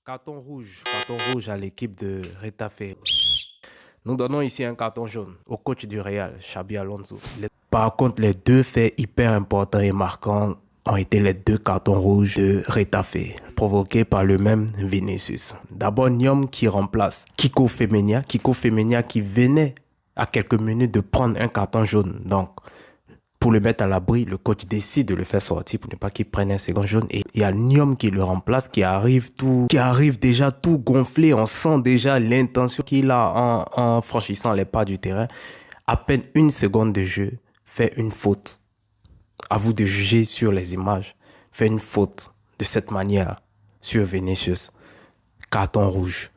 Carton rouge à l'équipe de Retafe. Nous donnons ici un carton jaune au coach du Real, Xabi Alonso. Par contre, les deux faits hyper importants et marquants ont été les deux cartons rouges de Retafe, provoqués par le même Vinicius. D'abord, Nyom qui remplace Kiko Femenia qui venait à quelques minutes de prendre un carton jaune. Donc, pour le mettre à l'abri, le coach décide de le faire sortir pour ne pas qu'il prenne un second jaune. Et il y a Nyom qui le remplace, qui arrive déjà tout gonflé. On sent déjà l'intention qu'il a en franchissant les pas du terrain. À peine une seconde de jeu, fait une faute. À vous de juger sur les images. Fait une faute de cette manière sur Vinicius. Carton rouge.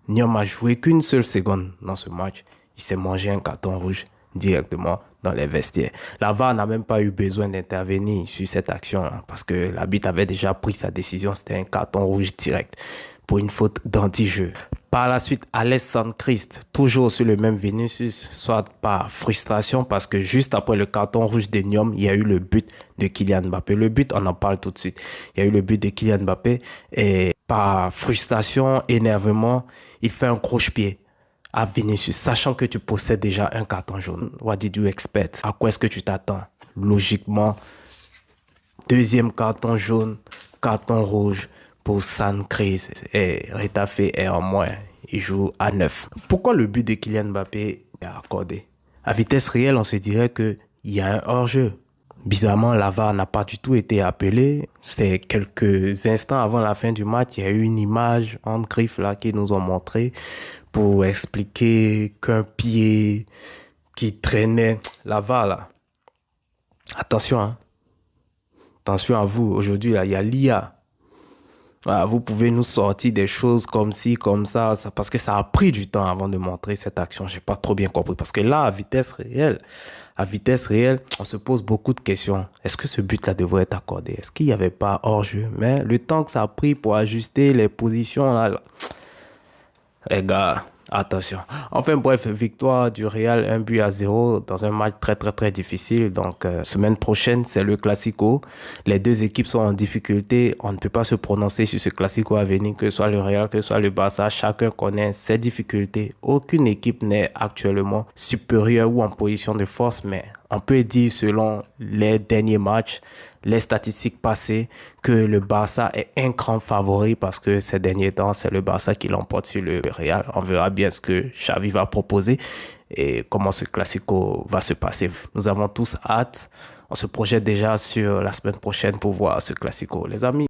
Nyom a joué qu'une seule seconde dans ce match. Il s'est mangé un carton rouge directement dans les vestiaires. La VAR n'a même pas eu besoin d'intervenir sur cette action parce que l'arbitre avait déjà pris sa décision. C'était un carton rouge direct pour une faute d'anti-jeu. Par la suite, Alessandro Christ, toujours sur le même Vinicius, soit par frustration parce que juste après le carton rouge de Nyom, il y a eu le but de Kylian Mbappé. Le but, on en parle tout de suite. Il y a eu le but de Kylian Mbappé et par frustration, énervement, il fait un croche-pied à Vinicius, sachant que tu possèdes déjà un carton jaune. What did you expect? À quoi est-ce que tu t'attends? Logiquement, deuxième carton jaune, carton rouge pour San Chris. Et Retafe est en moins. Il joue à 9. Pourquoi le but de Kylian Mbappé est accordé? À vitesse réelle, on se dirait qu'il y a un hors-jeu. Bizarrement, la VAR n'a pas du tout été appelée. C'est quelques instants avant la fin du match, il y a eu une image en griffe là qui nous ont montré pour expliquer qu'un pied qui traînait la VAR là. Attention, hein. Attention à vous. Aujourd'hui, là, il y a l'IA. Voilà, vous pouvez nous sortir des choses comme ci, comme ça, parce que ça a pris du temps avant de montrer cette action. J'ai pas trop bien compris. Parce que là, à vitesse réelle, on se pose beaucoup de questions. Est-ce que ce but-là devrait être accordé? Est-ce qu'il n'y avait pas hors-jeu? Mais le temps que ça a pris pour ajuster les positions, là, les gars, attention. Enfin bref, victoire du Real 1-0 dans un match très difficile. Donc semaine prochaine, c'est le Classico. Les deux équipes sont en difficulté. On ne peut pas se prononcer sur ce Classico à venir, que ce soit le Real, que ce soit le Barça. Chacun connaît ses difficultés. Aucune équipe n'est actuellement supérieure ou en position de force, mais on peut dire selon les derniers matchs, les statistiques passées, que le Barça est un grand favori parce que ces derniers temps, c'est le Barça qui l'emporte sur le Real. On verra bien ce que Xavi va proposer et comment ce Classico va se passer. Nous avons tous hâte. On se projette déjà sur la semaine prochaine pour voir ce Classico, les amis.